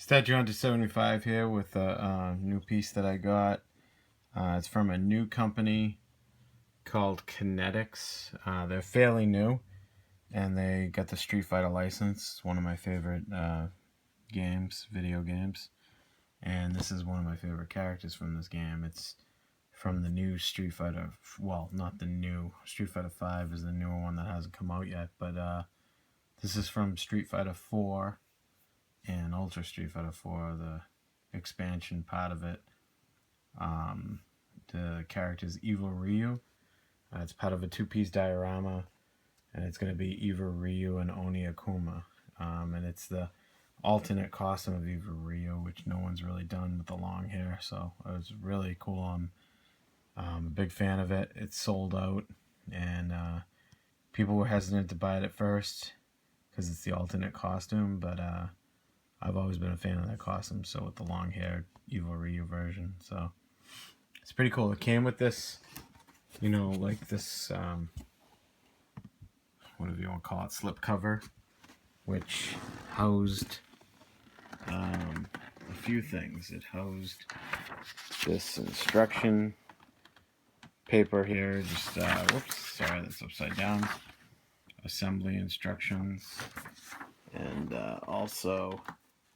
Statue Hunter 75 here with a new piece that I got. It's from a new company called Kinetiquettes. They're fairly new, and they got the Street Fighter license. It's one of my favorite video games. And this is one of my favorite characters from this game. It's from the new Street Fighter, well, not the new, Street Fighter 5 is the newer one that hasn't come out yet, but this is from Street Fighter 4 and Ultra Street Fighter 4, the expansion part of it. The character's Evil Ryu. It's part of a two-piece diorama, and it's going to be Evil Ryu and Oni Akuma. And it's the alternate costume of Evil Ryu, which no one's really done with the long hair, so it was really cool. I'm a big fan of it. It's sold out, and people were hesitant to buy it at first because it's the alternate costume, but I've always been a fan of that costume, so with the long hair Evil Ryu version, so it's pretty cool. It came with this, like this, whatever you want to call it, slip cover, which housed a few things. It housed this instruction paper here, just, whoops, sorry, that's upside down, assembly instructions, and also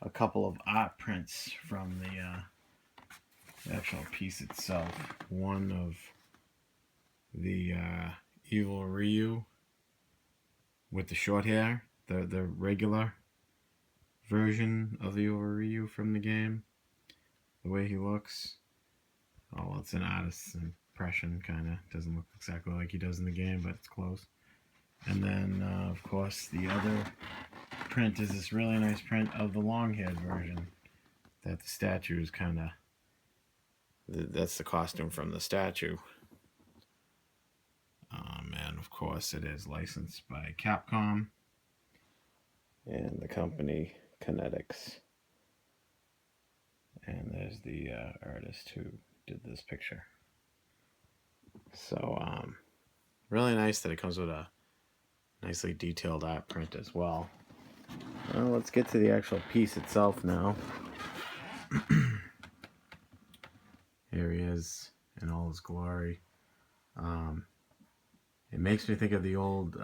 a couple of art prints from the actual piece itself. One of the Evil Ryu with the short hair, the regular version of the Evil Ryu from the game, the way he looks. Oh, well, it's an artist's impression, kind of. Doesn't look exactly like he does in the game, but it's close. And then, of course, the other print is this really nice print of the long-haired version that the statue is kind of, that's the costume from the statue. And of course it is licensed by Capcom and the company Kinetiquettes. And there's the artist who did this picture. So really nice that it comes with a nicely detailed art print as well. Well, let's get to the actual piece itself now. Here he is in all his glory. It makes me think of the old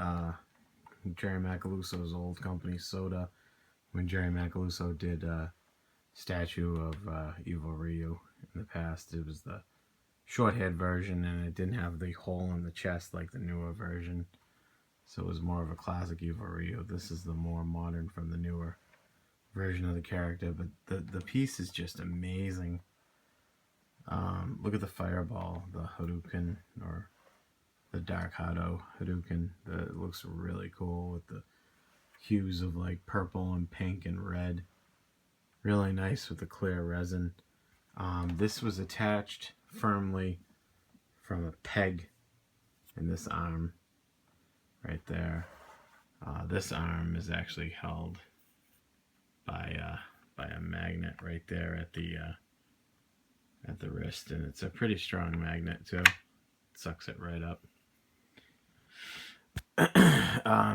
Jerry Macalusso's old company, Soda, when Jerry Macalusso did a statue of Evil Ryu in the past. It was the short-haired version, and it didn't have the hole in the chest like the newer version. So it was more of a classic Evil Ryu. This is the more modern from the newer version of the character. But the piece is just amazing. Look at the fireball, the Hadouken, or the Dark Hado Hadouken. It looks really cool with the hues of like purple and pink and red. Really nice with the clear resin. This was attached firmly from a peg in this arm right there. This arm is actually held by a magnet right there at the wrist, and it's a pretty strong magnet too. It sucks it right up.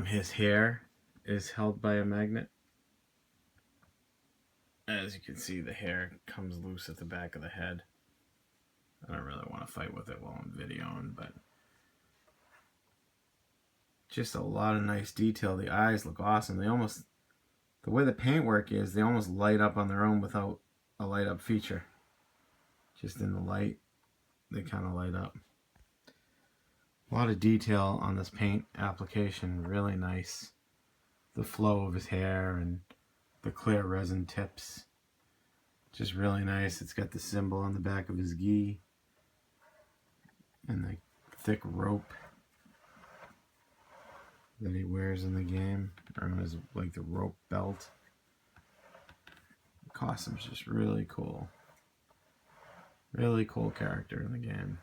His hair is held by a magnet. As you can see, the hair comes loose at the back of the head. I don't really want to fight with it while I'm videoing, but just a lot of nice detail. The eyes look awesome. The way the paintwork is, they almost light up on their own without a light up feature. Just in the light, they kind of light up. A lot of detail on this paint application, really nice. The flow of his hair and the clear resin tips, just really nice. It's got the symbol on the back of his gi and the thick rope that he wears in the game, or his, like the rope belt. The costume's just really cool. Really cool character in the game.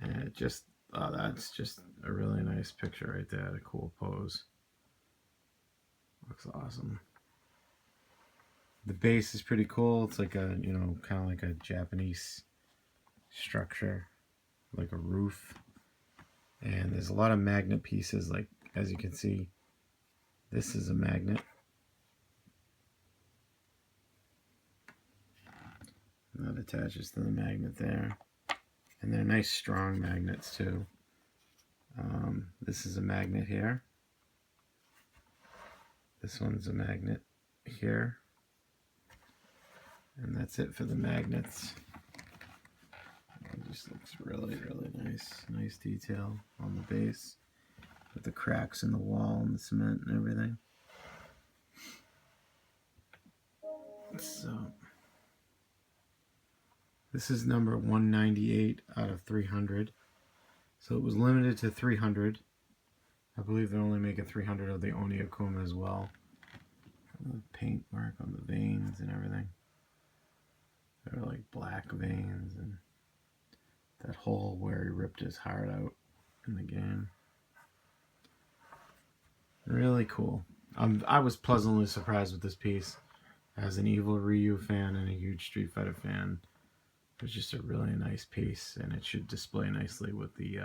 And it just, that's just a really nice picture right there. A cool pose. Looks awesome. The base is pretty cool. It's like a, kind of like a Japanese structure, like a roof. And there's a lot of magnet pieces, like, as you can see, this is a magnet. That attaches to the magnet there. And they're nice strong magnets too. This is a magnet here. This one's a magnet here. And that's it for the magnets. It just looks really, really nice. Nice detail on the base with the cracks in the wall and the cement and everything. So this is number 198 out of 300. So it was limited to 300. I believe they're only making 300 of the Oniyakuma as well. The paint mark on the veins and everything. They're like black veins, and that hole where he ripped his heart out in the game. Really cool. I was pleasantly surprised with this piece. As an Evil Ryu fan and a huge Street Fighter fan, it's just a really nice piece, and it should display nicely with the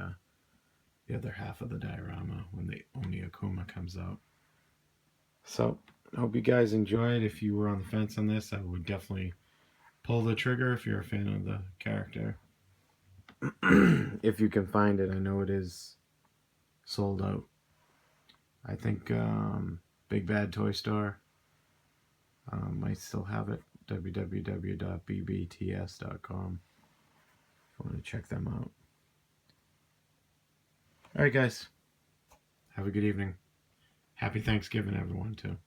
other half of the diorama when the Oniyakuma comes out. So, I hope you guys enjoyed. If you were on the fence on this, I would definitely pull the trigger if you're a fan of the character. If you can find it. I know it is sold out. I think Big Bad Toy Store might still have it. www.bbts.com if you want to check them out. Alright guys, have a good evening. Happy Thanksgiving everyone too.